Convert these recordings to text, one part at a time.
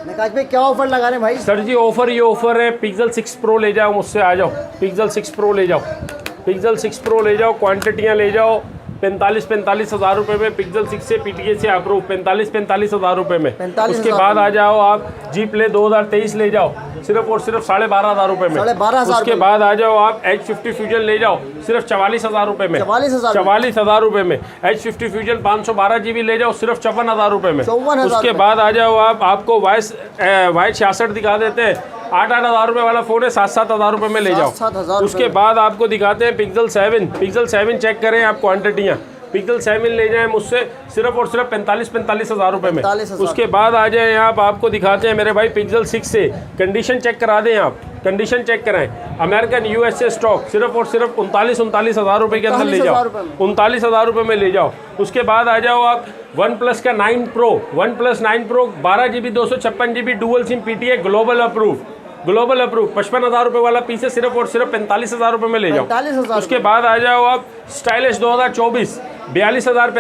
नकाश भाई क्या ऑफर लगा रहे हैं भाई? सर जी ऑफर ये ऑफर है, पिक्सल 6 प्रो ले जाओ मुझसे, आ जाओ पिक्सल 6 प्रो ले जाओ, पिक्सल 6 प्रो ले जाओ, क्वांटिटियाँ ले जाओ 45 हज़ार रुपये में, पिक्सल 6 से PTA से अप्रूव 45 हज़ार रुपये में। उसके बाद आ जाओ आप जी प्ले 2023 ले जाओ सिर्फ और सिर्फ 12,500 रुपये में। 12,500। उसके बाद आ जाओ आप H50 फ्यूजन ले जाओ सिर्फ 44,000 रुपये में। 44,000 रुपये में। H50 फ्यूजन 512 GB ले जाओ सिर्फ 54,000 रुपये में। 54,000। उसके बाद आ जाओ आप, आपको वाई 66 दिखा देते हैं, 8-8 हज़ार रुपये वाला फ़ोन है, 7-7 हज़ार रुपये में ले जाओ। 7,000। उसके बाद आपको दिखाते हैं पिक्सल 7 चेक करें आप क्वांटिटियाँ, पिक्सल 7 ले जाएं मुझसे सिर्फ और सिर्फ 45 हज़ार रुपये में। 45,000। उसके बाद आ जाएं आप, आपको दिखाते हैं मेरे भाई पिक्सल 6 से, कंडीशन चेक करा दें आप, कंडीशन चेक कराएं, अमेरिकन USA स्टॉक सिर्फ और सिर्फ 39 हज़ार रुपये के अंदर ले जाओ, 39 हज़ार रुपये में ले जाओ। उसके बाद आ जाओ आप वन प्लस का 9 pro 12 GB 256 GB dual SIM PTA global approve 55 हज़ार रुपये वाला पीस है सिर्फ और सिर्फ 45 हज़ार रुपये में ले जाओ। 45,000। उसके बाद आ जाओ आप स्टाइलिश 2024 45 हज़ार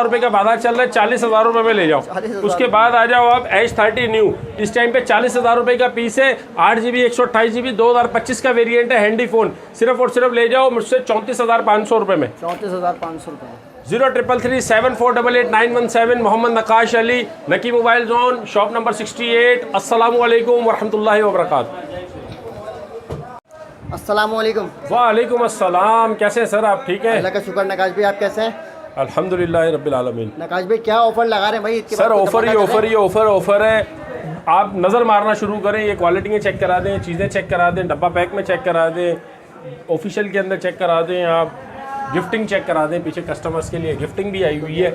रुपये का बाजार चल रहा है, 40 हज़ार रुपये में ले जाओ। उसके बाद आ जाओ आप H30 न्यू, इस टाइम पे 40 हज़ार रुपये का पीस है, 8 GB 128 GB 2025 का वेरिएंट है, हैंडी फ़ोन सिर्फ और सिर्फ ले जाओ मुझसे 34,500 रुपये में। 34,500 रुपये। 03337488 मोहम्मद नकाश अली, नकी मोबाइल जोन, शॉप नंबर 68। अस्सलामु अलैकुम वरहमतुल्लाहि वबरकातुहू। अस्सलामु अलैकुम। वालेकुम अस्सलाम, कैसे हैं सर आप? ठीक है, अल्लाह का शुक्र। नकाश भाई आप कैसे हैं? अल्हम्दुलिल्लाह रब्बिल आलमीन। नकाश भाई क्या ऑफर लगा रहे हैं भाई? सर ऑफर है, आप नज़र मारना शुरू करें, ये क्वालिटी चेक करा दें, चीज़ें चेक करा दें, डब्बा पैक में चेक करा दें, ऑफिशियल के अंदर चेक करा दें, आप गिफ्टिंग चेक करा दें, पीछे कस्टमर्स के लिए गिफ्टिंग भी आई हुई है।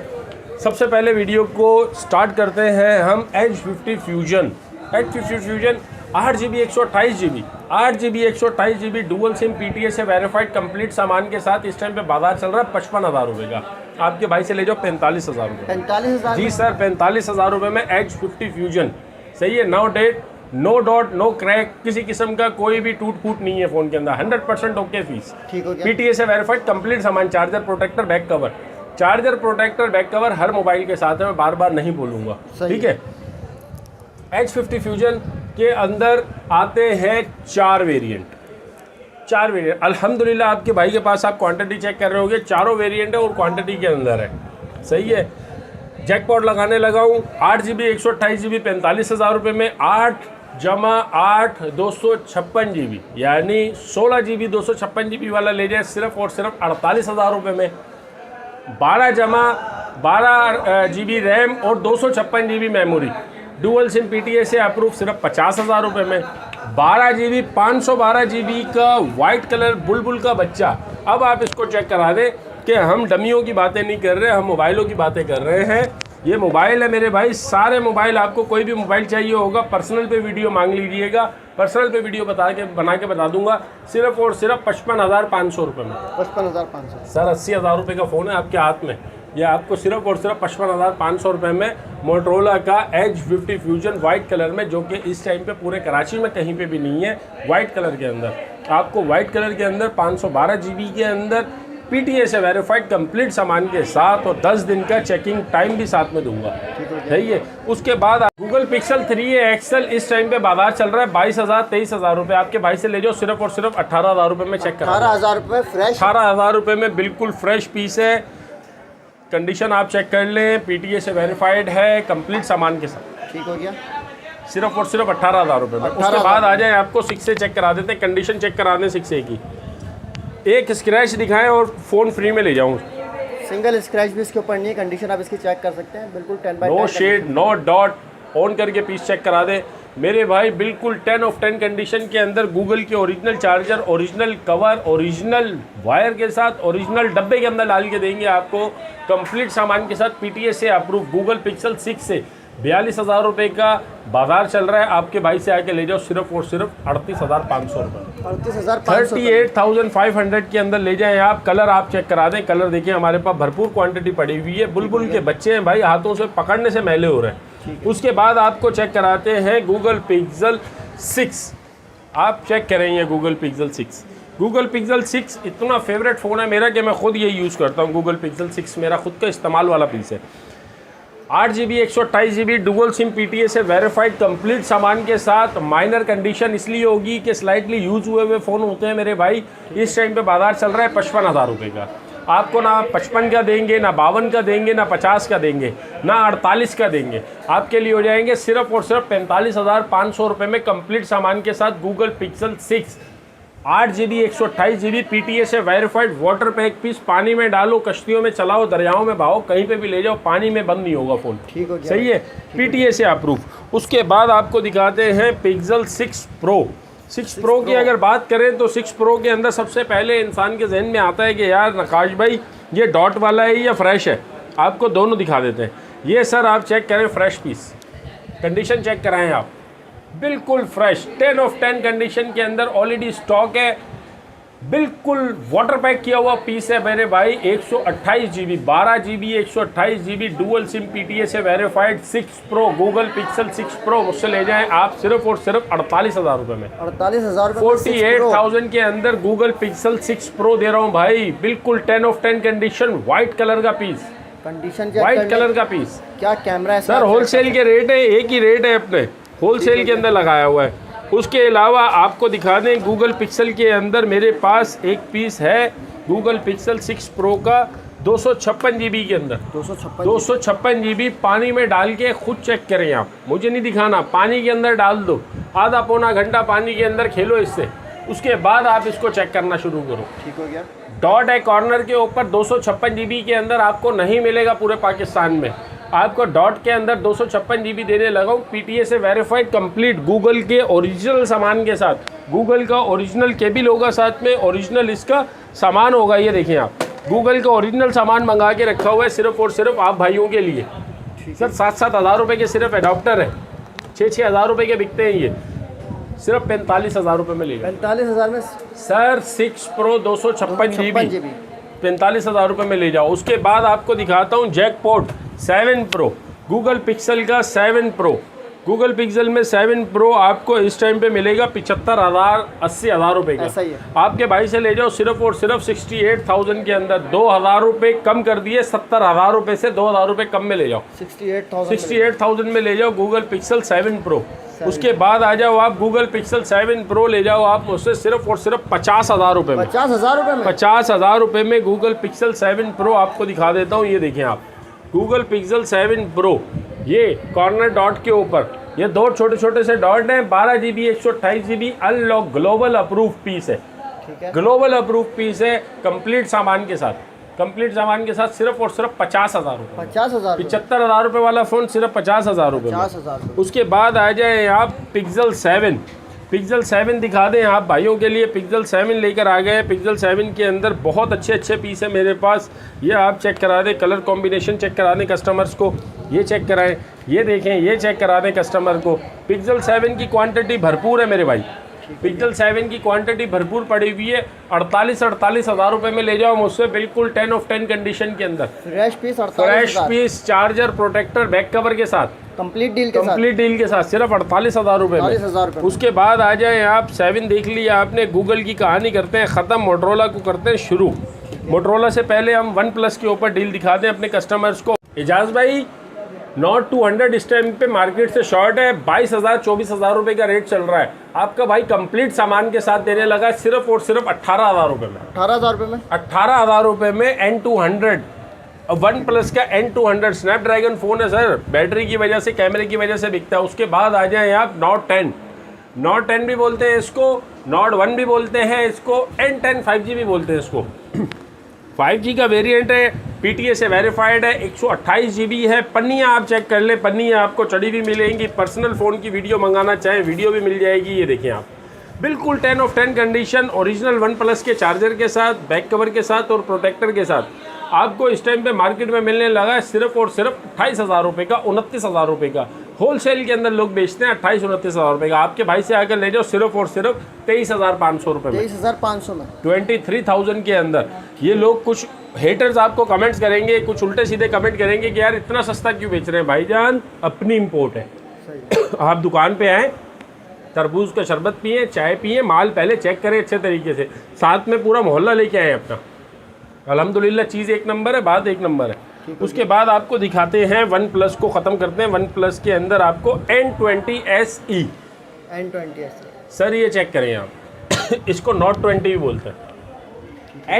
सबसे पहले वीडियो को स्टार्ट करते हैं हम H50 fusion 8 GB 128 GB dual SIM PTA से वेरीफाइड कंप्लीट सामान के साथ इस टाइम पे बाजार चल रहा है 55 हज़ार रुपये का। आपके भाई से ले जाओ 45 हज़ार रुपये। 45,000 जी सर, 45 हज़ार रुपये में H50 फ्यूजन, सही है। नो डेट, नो डॉट, नो क्रैक, किसी किस्म का कोई भी टूट फूट नहीं है फ़ोन के अंदर, 100% ओके फीस, ठीक हो गया। PTA से वेरीफाइड कंप्लीट सामान, चार्जर प्रोटेक्टर बैक कवर हर मोबाइल के साथ है, मैं बार बार नहीं बोलूँगा, ठीक है। H50 फ्यूजन के अंदर आते हैं 4 वेरिएंट। अल्हम्दुलिल्लाह आपके भाई के पास आप क्वांटिटी चेक कर रहे होंगे, चारों वेरिएंट है और क्वांटिटी के अंदर है, सही है। जैकपॉट लगाने लगा हूँ, 8 GB 128 GB 45 हज़ार रुपये में, 8 जमा 8 256 GB यानी 16 GB 256 GB वाला ले जाए सिर्फ और सिर्फ 48 हज़ार रुपये में। 12 जमा 12 GB रैम और 256 GB memory dual SIM PTA से अप्रूव सिर्फ 50 हज़ार रुपये में। 12 GB 512 GB का वाइट कलर बुलबुल का बच्चा। अब आप इसको चेक करा दें कि हम डमियों की बातें नहीं कर रहे, हम मोबाइलों की बातें कर रहे हैं। ये मोबाइल है मेरे भाई, सारे मोबाइल, आपको कोई भी मोबाइल चाहिए होगा पर्सनल पे वीडियो मांग लीजिएगा, पर्सनल पे वीडियो बना के बता दूंगा सिर्फ और सिर्फ 55,500 रुपये में। 55,500 सर 80 हज़ार रुपये का फ़ोन है आपके हाथ में, ये आपको सिर्फ और सिर्फ 55,500 रुपये में मोटरोला का H50 फ्यूजन वाइट कलर में, जो कि इस टाइम पे पूरे कराची में कहीं पे भी नहीं है, वाइट कलर के अंदर आपको, वाइट कलर के अंदर 512 GB के अंदर PTA से वेरीफाइड कंप्लीट सामान के साथ, और 10 दिन का चेकिंग टाइम भी साथ में दूंगा, सही है। उसके बाद गूगल पिक्सल 3a XL इस टाइम पे बाजार चल रहा है 22,000-23 हज़ार रुपये। आपके भाई से ले जाओ सिर्फ और सिर्फ 18 हज़ार रुपये में चेक करा। 18,000 रुपये फ्रेश, 18 हज़ार रुपये में बिल्कुल फ्रेश पीस है, कंडीशन आप चेक कर लें, PTA से वेरीफाइड है कंप्लीट सामान के साथ, ठीक हो गया, सिर्फ और सिर्फ 18 हज़ार रुपये में। उसके बाद आ जाए आपको 6A चेक करा देते हैं, कंडीशन चेक करा दें 6A की, एक स्क्रैच दिखाएं और फ़ोन फ्री में ले जाऊँ। सिंगल स्क्रैच भी इसके ऊपर नहीं है, कंडीशन आप इसकी चेक कर सकते हैं, बिल्कुल 10/10, no shade, no dot, on करके पीस चेक करा दे मेरे भाई, बिल्कुल 10 ऑफ 10 कंडीशन के अंदर, गूगल के original charger, original cover, original wire के साथ, ओरिजिनल डब्बे के अंदर डाल के देंगे आपको कंप्लीट सामान के साथ, PTA से अप्रूव। गूगल पिक्सल 6 से 42 हज़ार रुपये का बाजार चल रहा है, आपके भाई से आके ले जाओ सिर्फ और सिर्फ 38,500 रुपये, 38,500 के अंदर ले जाएं आप। कलर आप चेक करा दें, कलर देखिए हमारे पास भरपूर क्वांटिटी पड़ी हुई है, बुलबुल के बच्चे हैं भाई, हाथों से पकड़ने से मैले हो रहे हैं। उसके बाद आपको चेक कराते हैं गूगल पिक्सल 6, आप चेक करेंगे गूगल पिक्सल 6। गूगल पिक्सल 6 इतना फेवरेट फ़ोन है मेरा कि मैं खुद ये यूज़ करता हूँ। गूगल पिक्सल 6 मेरा खुद का इस्तेमाल वाला पीस है। 8GB 128GB dual SIM PTA से वेरीफाइड कंप्लीट सामान के साथ। माइनर कंडीशन इसलिए होगी कि स्लाइटली यूज हुए फ़ोन होते हैं मेरे भाई। इस टाइम पे बाजार चल रहा है 55,000 रुपये का। आपको ना 55 का देंगे, ना 52 का देंगे, ना 50 का देंगे, ना 48 का देंगे। आपके लिए हो जाएंगे सिर्फ और सिर्फ 45,500 रुपये में कंप्लीट सामान के साथ Google pixel 6 8GB 128GB PTA से वेरीफाइड वाटर पैक पीस। पानी में डालो, कश्तियों में चलाओ, दरियाओं में बहाओ, कहीं पे भी ले जाओ, पानी में बंद नहीं होगा फ़ोन। ठीक हो गया, सही है, PTA से अप्रूव। उसके बाद आपको दिखाते हैं पिक्सल 6 Pro। 6 Pro की अगर बात करें तो 6 Pro के अंदर सबसे पहले इंसान के जहन में आता है कि यार नकाश भाई ये डॉट वाला है या फ्रेश है। आपको दोनों दिखा देते हैं। ये सर आप चेक करें, फ्रेश पीस, कंडीशन चेक कराएं आप, बिल्कुल फ्रेश 10 ऑफ 10 कंडीशन के अंदर ऑलरेडी स्टॉक है। बिल्कुल वाटर पैक किया हुआ पीस है मेरे भाई। 128GB 12GB 128GB dual SIM PTA से verified 6 Pro Google pixel 6 Pro मुझसे ले जाएं आप सिर्फ और सिर्फ 48,000 रुपये में। 48,000 48,000 के अंदर गूगल पिक्सल 6 Pro दे रहा हूँ भाई। बिल्कुल 10 ऑफ 10 कंडीशन, व्हाइट कलर का पीस, कंडीशन व्हाइट कलर का पीस। क्या कैमरा है सर? होलसेल के रेट है, एक ही रेट है अपने, होलसेल के अंदर लगाया हुआ है। उसके अलावा आपको दिखा दें गूगल पिक्सल के अंदर मेरे पास एक पीस है गूगल पिक्सल 6 Pro का 256GB के अंदर। 256GB पानी में डाल के खुद चेक करें आप, मुझे नहीं दिखाना। पानी के अंदर डाल दो, आधा पौना घंटा पानी के अंदर खेलो इससे, उसके बाद आप इसको चेक करना शुरू करो। ठीक हो गया। डॉट है कॉर्नर के ऊपर। 256GB के अंदर आपको नहीं मिलेगा पूरे पाकिस्तान में। आपको डॉट के अंदर 256GB देने लगा हूँ PTA से वेरीफाइड कंप्लीट गूगल के ओरिजिनल सामान के साथ। गूगल का ओरिजिनल केबल होगा साथ में, ओरिजिनल इसका सामान होगा। ये देखें आप, गूगल का ओरिजिनल सामान मंगा के रखा हुआ है सिर्फ और सिर्फ आप भाइयों के लिए। सर 7-7 हज़ार रुपये के सिर्फ एडाप्टर है, 6-6 हज़ार रुपये के बिकते हैं ये, सिर्फ 45,000 रुपये में लेगा। 45,000 में सर 6 Pro 256GB 45,000 रुपये में ले जाओ। उसके बाद आपको दिखाता हूँ जैकपॉट 7 Pro गूगल पिक्सल का 7 Pro गूगल पिक्सल में 7 Pro आपको इस टाइम पे मिलेगा 75,000 80,000 रुपये का। ऐसा ही है। आपके भाई से ले जाओ सिर्फ और सिर्फ 68,000 के अंदर। 2,000 रुपये कम कर दिए, 70,000 रुपये से 2,000 रुपये कम में ले जाओ। 68,000 में ले जाओ गूगल पिक्सल 7 Pro। उसके बाद आ जाओ आप गूगल पिक्सल 7 Pro ले जाओ आप मुझसे सिर्फ और सिर्फ 50,000 रुपये में। 50,000 रुपये में 50,000 रुपये में गूगल पिक्सल 7 Pro आपको दिखा देता हूँ। ये देखें आप, गूगल पिक्सल 7 Pro, ये कॉर्नर डॉट के ऊपर ये दो छोटे छोटे से डॉट हैं। 12GB 128GB unlock global approve piece है। ठीक है, ग्लोबल अप्रूव पीस है कंप्लीट सामान के साथ। कंप्लीट सामान के साथ सिर्फ और सिर्फ 50,000 रुपये। 50,000 75,000 रुपये वाला फ़ोन सिर्फ 50,000 रुपये में। 50,000। उसके बाद आ जाए आप पिक्सल 7 पिक्सल 7 दिखा दें आप भाइयों के लिए। पिक्सल 7 लेकर आ गए। पिक्सल 7 के अंदर बहुत अच्छे अच्छे पीस है मेरे पास। ये आप चेक करा दें, कलर कॉम्बिनेशन चेक करा दें कस्टमर्स को, ये चेक कराएं, ये देखें, ये चेक करा दें कस्टमर को। पिक्सल 7 की क्वांटिटी भरपूर है मेरे भाई। पिक्सल 7 की क्वांटिटी भरपूर पड़ी हुई है। 48,000 रुपये में ले जाओ मुझसे, बिल्कुल 10 ऑफ 10 कंडीशन के अंदर। Fresh piece fresh piece, charger, protector, back cover के साथ, कंप्लीट डील के साथ सिर्फ 48,000 रुपये में। उसके बाद आ जाए आप 7 देख लिया आपने। गूगल की कहानी करते हैं ख़त्म, मोटरोला को करते हैं शुरू। मोटरोला से पहले हम OnePlus के ऊपर डील दिखा दें अपने कस्टमर्स को। एजाज भाई नॉट 200 इस टाइम पे मार्केट से शॉर्ट है। 22,000-24,000 रुपये का रेट चल रहा है। आपका भाई कंप्लीट सामान के साथ देने लगा सिर्फ और सिर्फ 18,000 रुपये में। 18,000 रुपये में 18,000 रुपये में N200 OnePlus का N200 स्नैपड्रैगन फ़ोन है सर। बैटरी की वजह से, कैमरे की वजह से बिकता है। उसके बाद आ जाए आप Note 10 भी बोलते हैं इसको, Note 1 भी बोलते हैं इसको, N10 5G भी बोलते हैं इसको। 5G का वेरिएंट है, PTA से वेरीफाइड है, 128GB है। पन्नियाँ आप चेक कर लें, पन्नियाँ आपको चढ़ी भी मिलेंगी। पर्सनल फ़ोन की वीडियो मंगाना चाहें वीडियो भी मिल जाएगी। ये देखें आप, बिल्कुल 10 ऑफ 10 कंडीशन, ओरिजिनल OnePlus के चार्जर के साथ, बैक कवर के साथ और प्रोटेक्टर के साथ। आपको इस टाइम पे मार्केट में मिलने लगा है सिर्फ और सिर्फ 28,000 रुपये का, 29,000 रुपये का। होलसेल के अंदर लोग बेचते हैं 28-29,000 रुपये का। आपके भाई से आकर ले जाओ सिर्फ और सिर्फ 23,500 रुपये में। 23,500 में 23,000 के अंदर। ये लोग, कुछ हेटर्स आपको कमेंट्स करेंगे, कुछ उल्टे सीधे कमेंट करेंगे कि यार इतना सस्ता क्यों बेच रहे हैं। भाईजान अपनी इम्पोर्ट है। आप दुकान पे आएँ, तरबूज का शरबत पिए, चाय पिए, माल पहले चेक करें अच्छे तरीके से, साथ में पूरा मोहल्ला लेके आए अपना। अल्हम्दुलिल्लाह चीज़ एक नंबर है, बात एक नंबर है। उसके बाद आपको दिखाते हैं वन प्लस को ख़त्म करते हैं। वन प्लस के अंदर आपको N20 SE, N20 SE sir ये चेक करें आप इसको Note 20 भी बोलते हैं।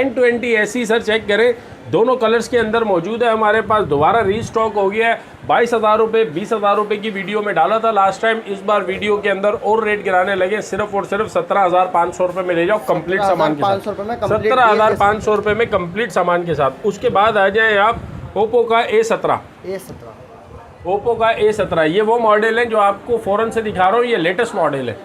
N20 SE सर चेक करें, दोनों कलर्स के अंदर मौजूद है हमारे पास। दोबारा रीस्टॉक हो गया है। 22,000 रुपये 20,000 रुपये की वीडियो में डाला था लास्ट टाइम। इस बार वीडियो के अंदर और रेट गिराने लगे, सिर्फ और सिर्फ 17,500 रुपये में ले जाओ कंप्लीट सामान के साथ। 17,500 रुपये में कंप्लीट सामान के साथ। उसके बाद आ जाए आप ओप्पो का A17। ओप्पो का A17 ये वो मॉडल है जो आपको फ़ौरन से दिखा रहा हूँ, ये लेटेस्ट मॉडल है।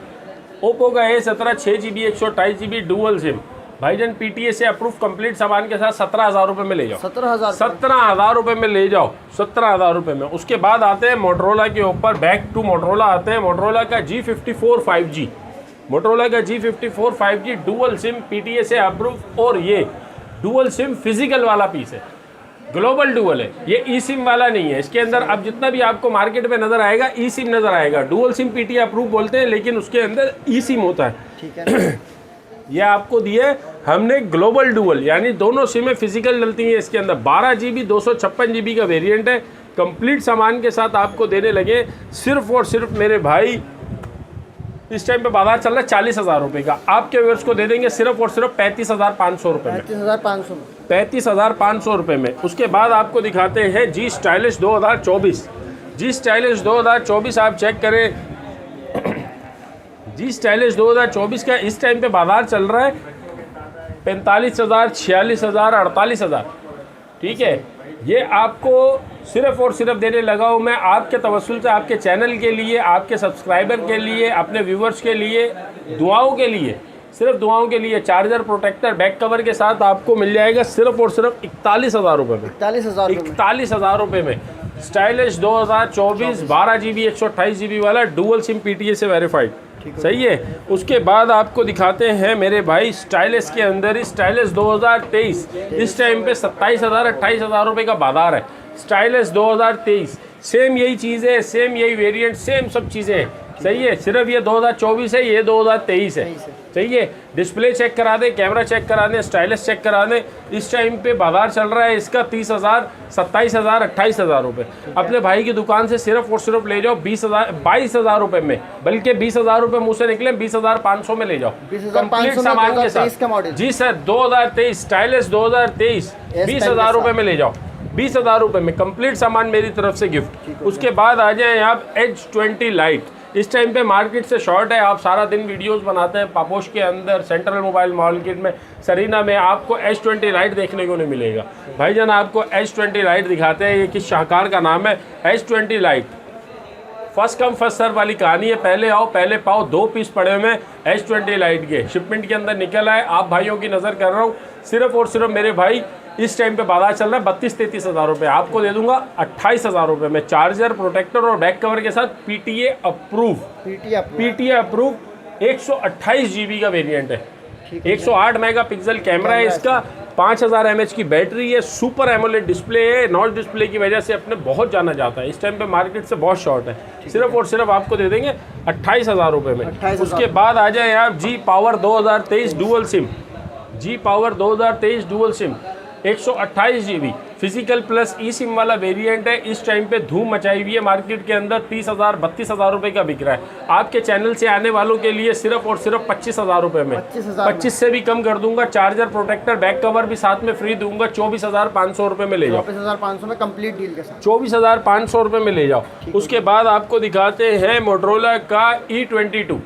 ओप्पो का A17 6GB 128GB dual SIM भाईजान PTA से अप्रूव कंप्लीट सामान के साथ 17,000 रुपये में ले जाओ। 17,000 रुपये में ले जाओ, 17,000 रुपये में। उसके बाद आते हैं मोटरोला के ऊपर, बैक टू मोटरोला आते हैं। मोटरोला का G54 5G, मोटरोला का G54 5G dual SIM PTA से अप्रूव। और ये डुअल सिम फिजिकल वाला पीस है, ग्लोबल डुअल है, ये ई सिम वाला नहीं है। इसके अंदर अब जितना भी आपको मार्केट में नजर आएगा ई सिम नजर आएगा। डुअल सिम PTA अप्रूव बोलते हैं, लेकिन उसके अंदर ई सिम होता है। ठीक है ये आपको दिए हमने ग्लोबल डुअल, यानी दोनों सिमें फिजिकल डलती हैं इसके अंदर। 12GB 256GB का वेरिएंट है। कंप्लीट सामान के साथ आपको देने लगे सिर्फ और सिर्फ मेरे भाई, इस टाइम पे बाजार चल रहा है 40,000 रुपये का। आपके व्यूअर्स को दे देंगे सिर्फ और सिर्फ 35,500 रुपये में। 35,500 रुपये में। उसके बाद आपको दिखाते हैं G स्टाइलिश 2024। G स्टाइलिश 2024 आप चेक करें। G स्टाइलिश 2024 का इस टाइम पे बाजार चल रहा है 45,000, 46,000, 48,000। ठीक है, ये आपको सिर्फ और सिर्फ देने लगा हूँ मैं आपके तवस्सुल से, आपके चैनल के लिए, आपके सब्सक्राइबर के लिए, अपने व्यूवर्स के लिए, दुआओं के लिए, सिर्फ दुआओं के लिए। चार्जर, प्रोटेक्टर, बैक कवर के साथ आपको मिल जाएगा सिर्फ और सिर्फ 41,000 रुपये में। 41,000 रुपये में स्टाइलिश 2024 12GB 128GB वाला डुअल सिम PTA से वेरीफाइड। सही है। उसके बाद आपको दिखाते हैं मेरे भाई स्टाइलिश के अंदर ही स्टाइलिश 2023। इस टाइम पे 27,000 28,000 रुपये का बाजार है। स्टाइलिश 2023 सेम यही चीज़ है, सेम यही वेरिएंट, सेम सब चीज़ें हैं। सही है, सिर्फ ये 2024 है, ये 2023 है। सही है। डिस्प्ले चेक करा दें, कैमरा चेक करा दें, स्टाइलिश चेक करा दें। इस टाइम पे बाजार चल रहा है इसका 30,000 27,000 28,000 रुपये। अपने भाई की दुकान से सिर्फ और सिर्फ ले जाओ 22,000 रुपये में, बल्कि 20,000 रुपये मुँह से निकले 20,500 में ले जाओ कंप्लीट सामान के साथ। जी सर 2023 स्टाइलिश 2023 20,000 रुपये में ले जाओ, 20,000 रुपये में कंप्लीट सामान मेरी तरफ से गिफ्ट। उसके बाद आ जाए आप H20 लाइट। इस टाइम पे मार्केट से शॉर्ट है। आप सारा दिन वीडियोस बनाते हैं पापोश के अंदर, सेंट्रल मोबाइल मार्केट में, सरीना में, आपको H20 लाइट देखने को नहीं मिलेगा। भाईजान आपको H20 लाइट दिखाते हैं। ये किस शाहकार का नाम है, H20 lite. First come first serve वाली कहानी है, पहले आओ पहले पाओ। 2 पीस पड़े हुए H20 लाइट के, शिपमेंट के अंदर निकल आए। आप भाइयों की नज़र कर रहा हूँ, सिर्फ और सिर्फ मेरे भाई इस टाइम पे बाजार चल रहा है 32-33,000 रुपये। आपको दे दूंगा 28,000 रुपये में, चार्जर, प्रोटेक्टर और बैक कवर के साथ। PTA अप्रूव 128GB का वेरिएंट है। 108 मेगापिक्सल कैमरा है इसका, 5000 mAh की बैटरी है, सुपर एमोलेड डिस्प्ले है। नॉच डिस्प्ले की वजह से अपने बहुत जाना जाता है। इस टाइम पे मार्केट से बहुत शॉर्ट है। सिर्फ और सिर्फ आपको दे देंगे 28,000 रुपये में। उसके बाद आ जाए आप G power 2023 dual sim. G power 2023 dual sim 128GB physical plus e sim वाला वेरिएंट है। इस टाइम पे धूम मचाई हुई है मार्केट के अंदर। 30,000 32,000 रुपये का बिक रहा है। आपके चैनल से आने वालों के लिए सिर्फ और सिर्फ 25,000 रुपये में, 25 से भी कम कर दूंगा। चार्जर, प्रोटेक्टर, बैक कवर भी साथ में फ्री दूंगा। 24,500 रुपये में ले जाओ, 24,500 में कंप्लीट डील के साथ 24,500 रुपये में ले जाओ। उसके बाद आपको दिखाते हैं मोटरोला का E22।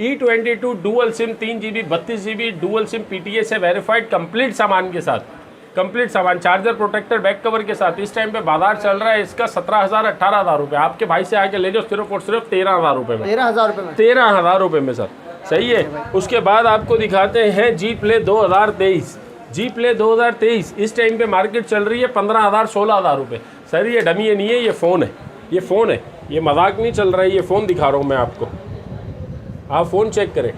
E22 dual SIM 3GB 32GB dual SIM PTA से वेरीफाइड कंप्लीट सामान के साथ। कंप्लीट सामान, चार्जर, प्रोटेक्टर, बैक कवर के साथ। इस टाइम पे बाजार चल रहा है इसका 17,000 18,000 रुपये। आपके भाई से आके ले जाओ सिर्फ और सिर्फ 13,000 रुपये में। 13,000 रुपये में सर। सही है। उसके बाद आपको दिखाते हैं G Play 2023। G Play 2023 इस टाइम पे मार्केट चल रही है 15,000 16,000 रुपये। सर ये डमी नहीं है, ये फ़ोन है, ये फ़ोन है, ये मजाक नहीं चल रहा है। ये फ़ोन दिखा रहा हूँ मैं आपको, आप फ़ोन चेक करें,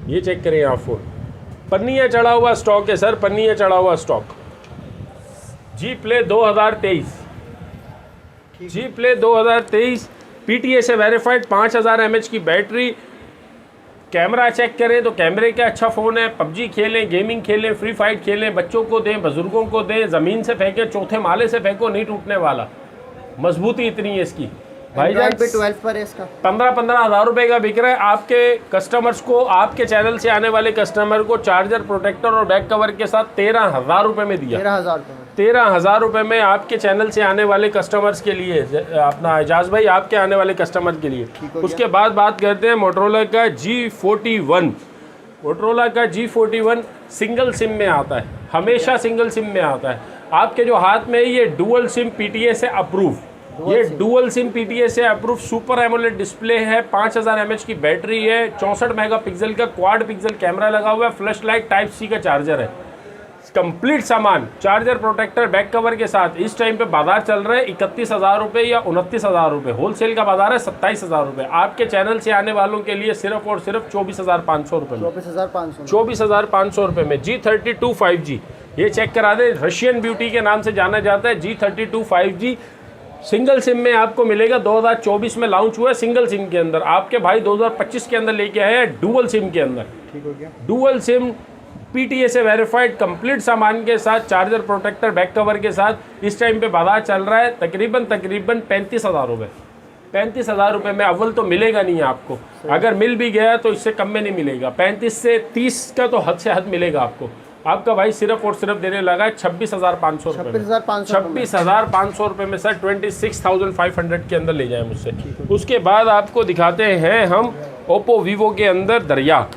ये चेक करें आप फ़ोन। पन्नियाँ चढ़ा हुआ स्टॉक है सर, पन्नियाँ चढ़ा हुआ stock. G Play 2023 G Play 2023 PTA से वेरीफाइड, 5000 mAh की बैटरी, कैमरा चेक करें तो कैमरे का अच्छा फ़ोन है। पबजी खेलें, गेमिंग खेलें, फ्री फाइट खेलें, बच्चों को दें, बुजुर्गों को दें, ज़मीन से फेंकें, चौथे माले से फेंको, नहीं टूटने वाला। मजबूती इतनी है इसकी भाईजान। 12 पर है इसका 15 हज़ार रुपये का बिक रहा है। आपके कस्टमर्स को, आपके चैनल से आने वाले कस्टमर को चार्जर, प्रोटेक्टर और बैक कवर के साथ 13,000 रुपये में दिया। 13,000 रुपये 13,000 रुपये में आपके चैनल से आने वाले कस्टमर्स के लिए, अपना एजाज भाई आपके आने वाले कस्टमर के लिए। उसके बाद बात करते हैं मोटरोला का G41। मोटरोला का G41 सिंगल सिम में आता है, हमेशा सिंगल सिम में आता है। आपके जो हाथ में ये डुअल सिम PTA से अप्रूव, ये डुअल सिम PTA से अप्रूव सुपर एमोलेड डिस्प्ले है, 5000 mAh की बैटरी है, 64 मेगापिक्सल का क्वाड पिक्सल कैमरा लगा हुआ है, फ्लैश लाइट टाइप C का चार्जर है। कंप्लीट सामान चार्जर, प्रोटेक्टर, बैक कवर के साथ इस टाइम पे बाजार चल रहा है 31,000 रुपये या 29,000 रुपये। होलसेल का बाजार है 27,000 रुपये। आपके चैनल से आने वालों के लिए सिर्फ और सिर्फ 24,500 रुपये में, 24,500 रुपये में G32 5G। ये चेक करा दें, रशियन ब्यूटी के नाम से जाना जाता है। G32 5G सिंगल सिम में आपको मिलेगा। 2024 में लॉन्च हुआ है सिंगल सिम के अंदर। आपके भाई 2025 के अंदर लेके आए हैं डुअल सिम के अंदर। ठीक हो गया। डुअल सिम PTA से वेरीफाइड कंप्लीट सामान के साथ, चार्जर, प्रोटेक्टर, बैक कवर के साथ इस टाइम पे बाजार चल रहा है तकरीबन 35,000 रुपये। 35,000 रुपये में अव्वल तो मिलेगा नहीं आपको, अगर मिल भी गया तो इससे कम में नहीं मिलेगा। 35 से 30 का तो हद से हद मिलेगा आपको। आपका भाई सिर्फ और सिर्फ देने लगा है 26,500 रुपये। 26,500 रुपये में सर 26,500 के अंदर ले जाए मुझसे। उसके बाद आपको दिखाते हैं हम ओप्पो वीवो के अंदर दरिया।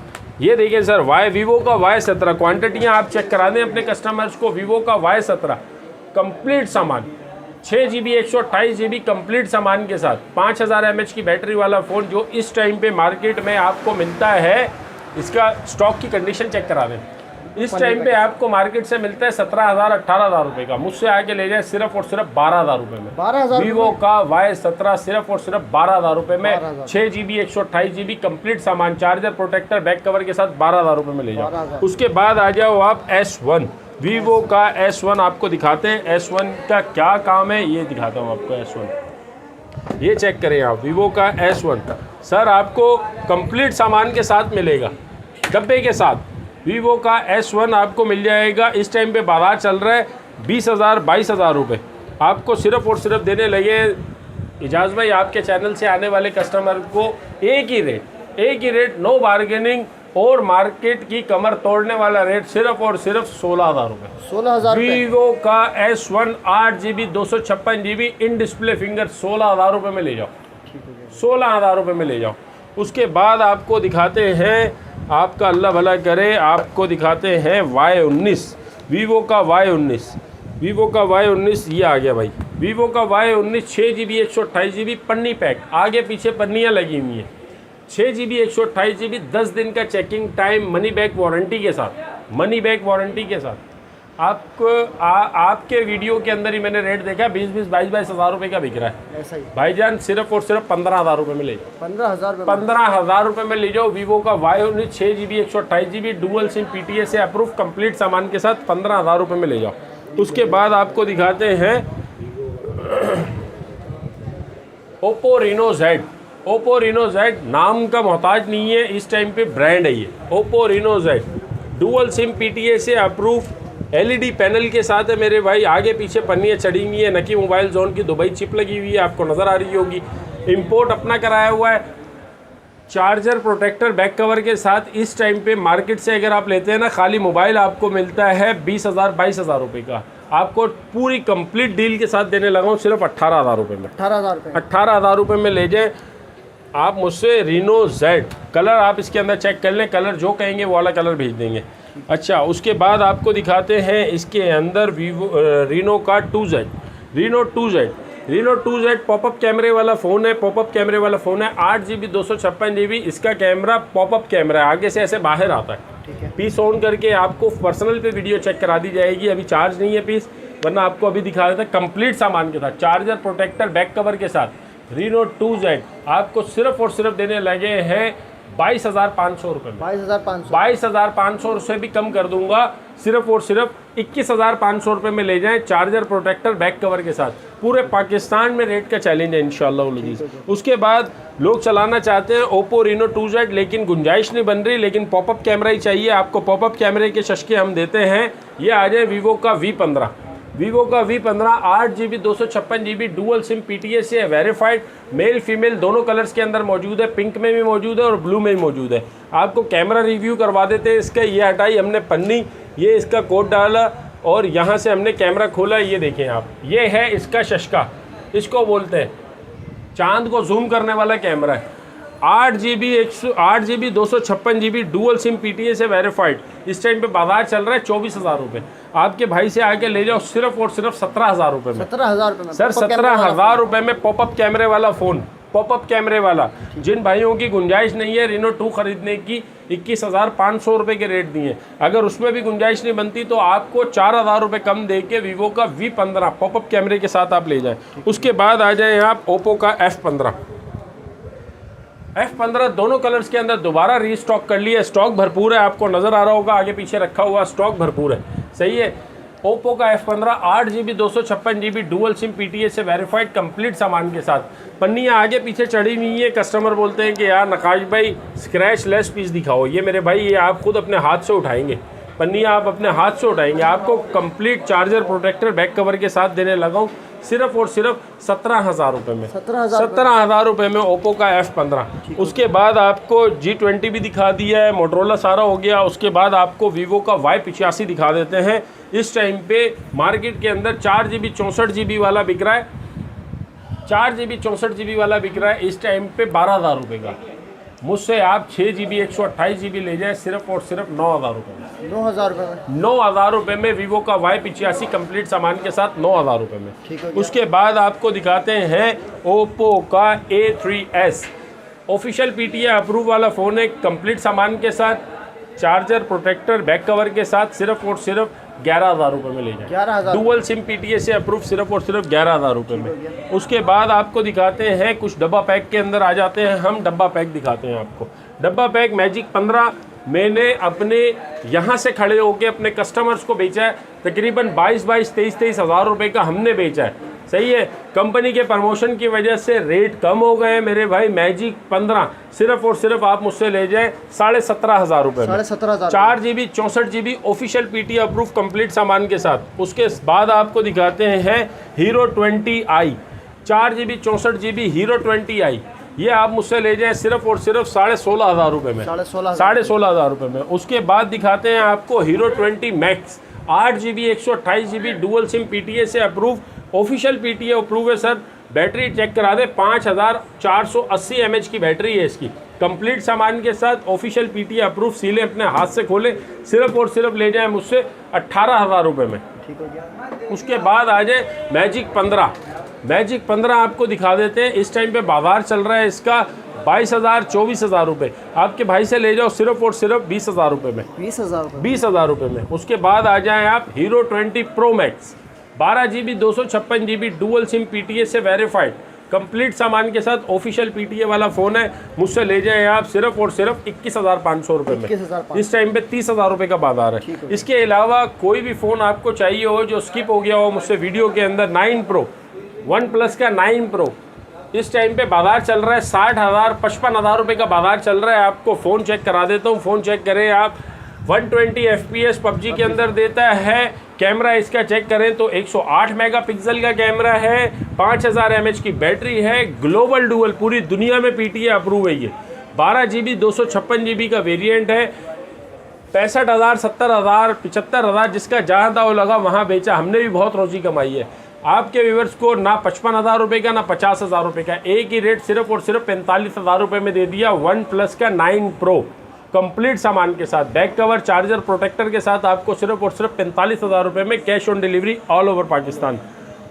ये देखिए सर, वीवो का Y17 क्वांटिटियाँ आप चेक करा दें अपने कस्टमर्स को। वीवो का Y17 कंप्लीट सामान, 6GB 128GB कंप्लीट सामान के साथ, 5000 mAh की बैटरी वाला फ़ोन जो इस टाइम पे मार्केट में आपको मिलता है। इसका स्टॉक की कंडीशन चेक करा दें। इस टाइम पे आपको मार्केट से मिलता है 17,000 18,000 रुपये का। मुझसे आके ले जाए सिर्फ और सिर्फ 12,000 रुपये में। 12,000 वीवो का Y17 सिर्फ और सिर्फ 12,000 रुपये में, 6GB 128GB कंप्लीट सामान, चार्जर, प्रोटेक्टर, बैक कवर के साथ 12,000 रुपये में ले जाओ। उसके बाद आ जाओ आप S1। वीवो का S1 आपको दिखाते हैं। S1 का क्या काम है ये दिखाता हूँ आपको। S1 ये चेक करें आप, वीवो का S1 सर आपको कंप्लीट सामान के साथ मिलेगा, डब्बे के साथ। वीवो का S1 आपको मिल जाएगा। इस टाइम पे बाजार चल रहा है 20,000 22,000 रुपये। आपको सिर्फ और सिर्फ देने लगे इजाज भाई आपके चैनल से आने वाले कस्टमर को एक ही रेट, नो बार्गेनिंग और मार्केट की कमर तोड़ने वाला रेट, सिर्फ और सिर्फ 16,000 रुपये। 16,000 वीवो का S1 8GB 256GB in display finger 16,000 रुपये में ले जाओ। 16,000 रुपये में ले जाओ। उसके बाद आपको दिखाते हैं, आपका अल्लाह भला करे, आपको दिखाते हैं Y19। वीवो का Y19 ये आ गया भाई। वीवो का Y19 6GB 128GB पन्नी पैक, आगे पीछे पन्नियाँ लगी हुई हैं। 6GB 128GB 10 दिन का checking time, money back warranty के साथ। आपको आपके वीडियो के अंदर ही मैंने रेट देखा 20-22 हज़ार रुपये का बिक रहा है। ऐसा ही भाईजान सिर्फ और सिर्फ 15,000 रुपये में ले जाओ। 15,000 रुपये में ले जाओ। वीवो का Y19 6GB 128GB dual SIM PTA से अप्रूव कंप्लीट सामान के साथ 15,000 रुपये में ले जाओ। उसके बाद आपको दिखाते हैं ओप्पो Reno Z। नाम का मोहताज नहीं है, इस टाइम पे ब्रांड है ये Oppo Reno Z। Dual SIM PTA से अप्रूव, LED पैनल के साथ है मेरे भाई। आगे पीछे पन्नियाँ चढ़ी हुई है, नकी मोबाइल जोन की दुबई चिप लगी हुई है, आपको नज़र आ रही होगी। इंपोर्ट अपना कराया हुआ है। चार्जर, प्रोटेक्टर, बैक कवर के साथ इस टाइम पे मार्केट से अगर आप लेते हैं ना, खाली मोबाइल आपको मिलता है 20,000 22,000 रुपये का। आपको पूरी कंप्लीट डील के साथ देने लगा हूँ सिर्फ 18,000 रुपये में। 18,000 रुपये में ले जाए आप मुझसे Reno Z। कलर आप इसके अंदर चेक कर लें, कलर जो कहेंगे वो वाला कलर भेज देंगे। अच्छा, उसके बाद आपको दिखाते हैं इसके अंदर Reno का 2Z पॉपअप कैमरे वाला फ़ोन है। 8GB 256GB इसका कैमरा पॉपअप कैमरा है, आगे से ऐसे बाहर आता है। पीस ऑन करके आपको पर्सनल पे वीडियो चेक करा दी जाएगी। अभी चार्ज नहीं है पीस, वरना आपको अभी दिखा देता है कंप्लीट सामान के साथ, चार्जर, प्रोटेक्टर, बैक कवर के साथ। Reno 2Z आपको सिर्फ और सिर्फ देने लगे हैं 22,500 रुपये में। 22,500 से भी कम कर दूंगा, सिर्फ और सिर्फ 21,500 रुपये में ले जाएं। चार्जर, प्रोटेक्टर, बैक कवर के साथ पूरे पाकिस्तान में रेट का चैलेंज है इंशाल्लाह उलजीज़। उसके बाद लोग चलाना चाहते हैं ओप्पो Reno 2Z, लेकिन गुंजाइश नहीं बन रही, लेकिन पॉपअप कैमरा ही चाहिए आपको। पॉपअप कैमरे के शशके हम देते हैं। ये आ जाए वीवो का V15। वीवो का V15 8GB 256GB dual SIM PTA से है, वेरीफाइड, मेल फीमेल दोनों कलर्स के अंदर मौजूद है, पिंक में भी मौजूद है और ब्लू में भी मौजूद है। आपको कैमरा रिव्यू करवा देते हैं इसका। ये हटाई हमने पन्नी, ये इसका कोड डाला और यहाँ से हमने कैमरा खोला। ये देखें आप, ये है इसका शशका, इसको बोलते हैं चांद को जूम करने वाला कैमरा है। 8GB 256GB dual SIM PTA से वेरीफाइड। इस टाइम पे बाजार चल रहा है 24,000 रुपये। आपके भाई से आके ले जाओ सिर्फ और सिर्फ 17,000 रुपये में। 17,000 रुपये में सर, 17,000 रुपये में पॉपअप कैमरे वाला फ़ोन, पॉपअप कैमरे वाला। जिन भाइयों की गुंजाइश नहीं है Reno 2 खरीदने की, 21,500 रुपये के रेट दिए। अगर उसमें भी गुंजाइश नहीं बनती तो आपको 4,000 रुपये कम दे के वीवो का V15 पॉपअप कैमरे के साथ आप ले जाएं। उसके बाद आ जाएं आप ओप्पो का F15 दोनों कलर्स के अंदर दोबारा रीस्टॉक कर लिया। स्टॉक भरपूर है, आपको नज़र आ रहा होगा आगे पीछे रखा हुआ स्टॉक भरपूर है, सही है। ओप्पो का F15 8GB 256GB dual SIM PTA से वेरीफाइड कंप्लीट सामान के साथ। पन्नियाँ आगे पीछे चढ़ी हुई है। कस्टमर बोलते हैं कि यार नकाश भाई स्क्रैच लेस पीस दिखाओ। ये मेरे भाई, ये आप खुद अपने हाथ से उठाएंगे, पन्नियाँ आप अपने हाथ से उठाएंगे। आपको complete charger protector back cover के साथ देने लगा हूँ सिर्फ और सिर्फ 17,000 रुपये में। 17,000 रुपये में ओप्पो का F15। उसके बाद आपको G20 भी दिखा दिया है, मोटरोला सारा हो गया। उसके बाद आपको वीवो का Y85 दिखा देते हैं। इस टाइम पे मार्केट के अंदर 4GB 64GB वाला बिक रहा है, 4GB 64GB वाला बिक रहा है इस टाइम पे 12,000 रुपये का। मुझसे आप 6GB 128GB ले जाए सिर्फ और सिर्फ 9,000 रुपये में। 9,000 रुपये में 9,000 रुपये में वीवो का Y85 कंप्लीट सामान के साथ 9,000 रुपये में। उसके बाद आपको दिखाते हैं ओप्पो का A3s ऑफिशियल PTA अप्रूव वाला फ़ोन है, कंप्लीट सामान के साथ, चार्जर प्रोटेक्टर बैक कवर के साथ, सिर्फ और सिर्फ 11,000 रुपये में ले जाए। 11,000 डुअल सिम PTA से अप्रूव सिर्फ और सिर्फ 11,000 रुपये में। उसके बाद आपको दिखाते हैं कुछ डब्बा पैक के अंदर आ जाते हैं हम। डब्बा पैक दिखाते हैं आपको। डब्बा पैक मैजिक 15 मैंने अपने यहाँ से खड़े होकर अपने कस्टमर्स को बेचा है, तकरीबन 23,000 हज़ार रुपये का हमने बेचा है, सही है। कंपनी के प्रमोशन की वजह से रेट कम हो गए मेरे भाई। मैजिक 15 सिर्फ और सिर्फ आप मुझसे ले जाएं 17,500 रुपये में। 4GB 64GB official PTA approve complete सामान के साथ। उसके बाद आपको दिखाते हैं hero 20i 4GB 64GB hero 20i। ये आप मुझसे ले जाएं सिर्फ और सिर्फ 16,500 रुपये में। 16,500 रुपये में। उसके बाद दिखाते हैं आपको hero 20 max 8GB 128GB dual SIM PTA से अप्रूव, ऑफिशियल PTA अप्रूव है सर। बैटरी चेक करा दे, 5480 mAh की बैटरी है इसकी, कंप्लीट सामान के साथ, ऑफिशियल PTA अप्रूव। सीले अपने हाथ से खोले, सिर्फ और सिर्फ ले जाए मुझसे 18,000 रुपये में। ठीक हो गया। उसके बाद आ जाए मैजिक 15। मैजिक 15 आपको दिखा देते हैं। इस टाइम पे बाजार चल रहा है इसका 22,000 24,000 रुपये। आपके भाई से ले जाओ सिर्फ और सिर्फ 20,000 रुपये में। 20,000 रुपये में। उसके बाद आ जाएं आप hero 20 pro max 12GB 256GB dual SIM PTA से वेरीफाइड, कंप्लीट सामान के साथ, ऑफिशियल PTA वाला फ़ोन है। मुझसे ले जाएं आप सिर्फ और सिर्फ 21,500 रुपये में। इस टाइम पे 30,000 रुपये का बाजार है। इसके अलावा कोई भी फ़ोन आपको चाहिए हो जो स्किप हो गया हो मुझसे वीडियो के अंदर, 9 प्रो, वन प्लस का 9 प्रो इस टाइम पे बाजार चल रहा है 60,000 55,000 रुपये का बाजार चल रहा है। आपको फ़ोन चेक करा देता हूँ, फ़ोन चेक करें आप। 120 FPS PUBG के अंदर देता है। कैमरा इसका चेक करें तो 108 मेगापिक्सल का कैमरा है, 5000 mAh की बैटरी है, ग्लोबल डुअल, पूरी दुनिया में PTA अप्रूव है ये। 12GB 256GB का वेरिएंट है। 65,000 70,000 75,000 जिसका जहाँ था वो लगा वहाँ बेचा। हमने भी बहुत रोजी कमाई है। आपके व्यूवर्स को ना 55,000 रुपये का ना 50,000 रुपये का, एक ही रेट सिर्फ और सिर्फ 45,000 रुपये में दे दिया। वन प्लस का 9 प्रो कंप्लीट सामान के साथ, बैक कवर, चार्जर प्रोटेक्टर के साथ आपको सिर्फ और सिर्फ 45,000 रुपये में cash on delivery all over Pakistan.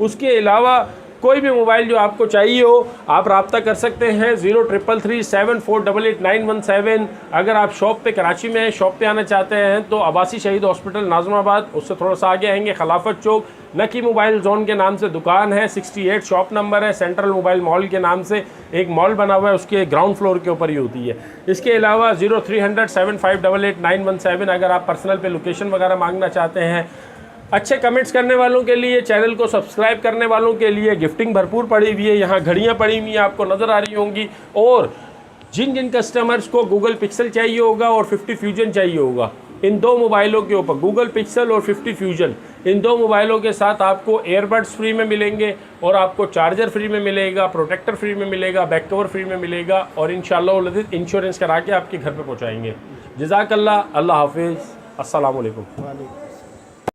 उसके अलावा कोई भी मोबाइल जो आपको चाहिए हो आप रब्ता कर सकते हैं 033374888917। अगर आप शॉप पे कराची में हैं, शॉप पे आना चाहते हैं तो अब्बासी शहीद हॉस्पिटल नाज़िमाबाद, उससे थोड़ा सा आगे आएंगे खिलाफत चौक, नकी मोबाइल जोन के नाम से दुकान है, 68 शॉप नंबर है। सेंट्रल मोबाइल मॉल के नाम से एक मॉल बना हुआ है, उसके ग्राउंड फ्लोर के ऊपर ही होती है। इसके अलावा 030075888917 अगर आप पर्सनल पे लोकेशन वगैरह मांगना चाहते हैं अच्छे कमेंट्स करने वालों के लिए, चैनल को सब्सक्राइब करने वालों के लिए गिफ्टिंग भरपूर पड़ी हुई है। यहाँ घड़ियाँ पड़ी हुई हैं, आपको नज़र आ रही होंगी। और जिन जिन कस्टमर्स को गूगल पिक्सल चाहिए होगा और 50 फ्यूजन चाहिए होगा, इन दो मोबाइलों के ऊपर, गूगल पिक्सल और 50 फ्यूजन, इन दो मोबाइलों के साथ आपको एयरबड्स फ्री में मिलेंगे और आपको चार्जर फ्री में मिलेगा, प्रोटेक्टर फ्री में मिलेगा, बैक कवर फ्री में मिलेगा और इंशाल्लाह इंश्योरेंस करा के आपके घर पे पहुंचाएंगे। जज़ाकल्लाह, अल्लाह हाफिज़, अस्सलाम वालेकुम। वालेकुम।